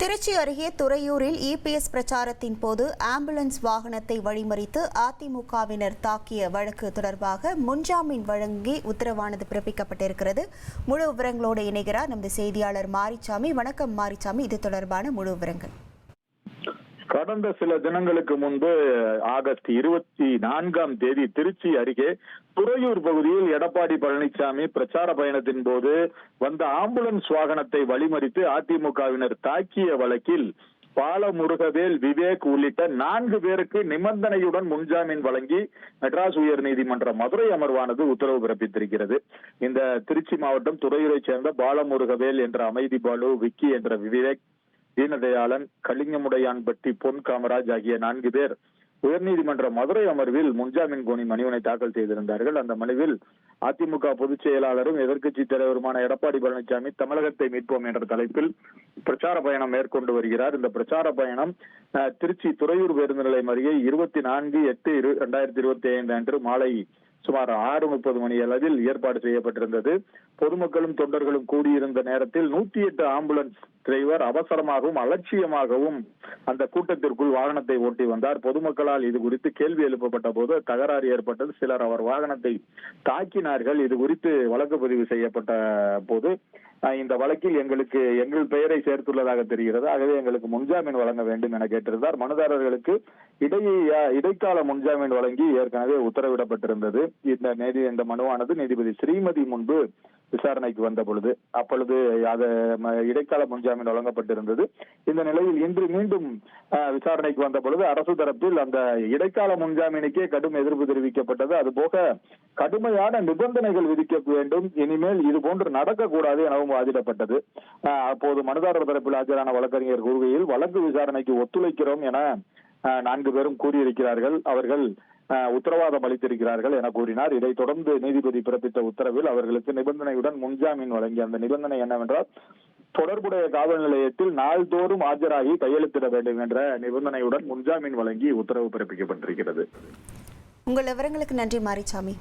திருச்சி அருகே துறையூரில் இபிஎஸ் பிரச்சாரத்தின் போது ஆம்புலன்ஸ் வாகனத்தை வழிமறித்து அதிமுகவினர் தாக்கிய வழக்கு தொடர்பாக முன்ஜாமீன் வழங்கி உத்தரவானது பிறப்பிக்கப்பட்டிருக்கிறது. முழு விவரங்களோடு இணைகிறார் நமது செய்தியாளர் மாரிச்சாமி. வணக்கம் மாரிச்சாமி, இது தொடர்பான முழு விவரங்கள். கடந்த சில தினங்களுக்கு முன்பு ஆகஸ்ட் 24 திருச்சி அருகே துறையூர் பகுதியில் எடப்பாடி பழனிசாமி பிரச்சார பயணத்தின் போது வந்த ஆம்புலன்ஸ் வாகனத்தை வழிமறித்து அதிமுகவினர் தாக்கிய வழக்கில் பாலமுருகவேல், விவேக் உள்ளிட்ட 4 பேருக்கு நிபந்தனையுடன் முன்ஜாமீன் வழங்கி மெட்ராஸ் உயர்நீதிமன்ற மதுரை அமர்வானது உத்தரவு பிறப்பித்திருக்கிறது. இந்த திருச்சி மாவட்டம் துறையூரை சேர்ந்த பாலமுருகவேல் என்ற அமைதி பாலு, விக்கி என்ற விவேக், தீனதயாளன், கலிங்கமுடையான்பட்டி, பொன் காமராஜ் ஆகிய 4 பேர் உயர்நீதிமன்ற மதுரை அமர்வில் முன்ஜாமீன் கோரி மனுவினை தாக்கல் செய்திருந்தார்கள். அந்த மனுவில் அதிமுக பொதுச் செயலாளரும் எதிர்க்கட்சி தலைவருமான எடப்பாடி பழனிசாமி தமிழகத்தை மீட்போம் என்ற தலைப்பில் பிரச்சார பயணம் மேற்கொண்டு வருகிறார். இந்த பிரச்சார பயணம் திருச்சி துறையூர் பேருந்து நிலையம் அருகே 24/8/2025 அன்று மாலை சுமார் 6:30 மணி அளவில் ஏற்பாடு செய்யப்பட்டிருந்தது. பொதுமக்களும் தொண்டர்களும் கூடியிருந்த நேரத்தில் 108 ஆம்புலன்ஸ் டிரைவர் அவசரமாகவும் அலட்சியமாகவும் அந்த கூட்டத்திற்குள் வாகனத்தை ஓட்டி வந்தார். பொதுமக்களால் இது குறித்து கேள்வி எழுப்பப்பட்ட போது தகராறு ஏற்பட்டது. சிலர் அவர் வாகனத்தை தாக்கினார்கள். இது குறித்து வழக்கு பதிவு செய்யப்பட்ட போது இந்த வழக்கில் எங்கள் பெயரை சேர்த்துள்ளதாக தெரிகிறது, ஆகவே எங்களுக்கு முன்ஜாமீன் வழங்க வேண்டும் என கேட்டிருந்தார். மனுதாரர்களுக்கு இடைக்கால முன்ஜாமீன் வழங்கி ஏற்கனவே உத்தரவிடப்பட்டிருந்தது. இந்த மனுவானது நீதிபதி ஸ்ரீமதி முன்பு விசாரணைக்கு வந்த பொழுது அப்பொழுது இடைக்கால முன்ஜாமீன் வழங்கப்பட்டிருந்தது. இந்த நிலையில் இன்று மீண்டும் விசாரணைக்கு வந்த பொழுது அரசு தரப்பில் அந்த இடைக்கால முன்ஜாமீனுக்கே கடும் எதிர்ப்பு தெரிவிக்கப்பட்டது. அதுபோக கடுமையான நிபந்தனைகள் விதிக்க வேண்டும், இனிமேல் இது போன்று நடக்கக்கூடாது எனவும் வாதிடப்பட்டது. அப்போது மனுதாரர் தரப்பில் ஆஜரான வழக்கறிஞர் கூறுகையில் வழக்கு விசாரணைக்கு ஒத்துழைக்கிறோம் என 4 பேரும் கூறியிருக்கிறார்கள், அவர்கள் உத்தரவாதம் அளித்திருக்கிறார்கள் என கூறினார். இதைத் தொடர்ந்து நீதிபதி பிறப்பித்த உத்தரவில் அவர்களுக்கு நிபந்தனையுடன் முன்ஜாமீன் வழங்கி, அந்த நிபந்தனை என்னவென்றால் தொடர்புடைய காவல் நிலையத்தில் நாள்தோறும் ஆஜராகி கையெழுத்திட வேண்டும் என்ற நிபந்தனையுடன் முன்ஜாமீன் வழங்கி உத்தரவு பிறப்பிக்கப்பட்டிருக்கிறது. உங்கள் விவரங்களுக்கு நன்றி மாரிச்சாமி.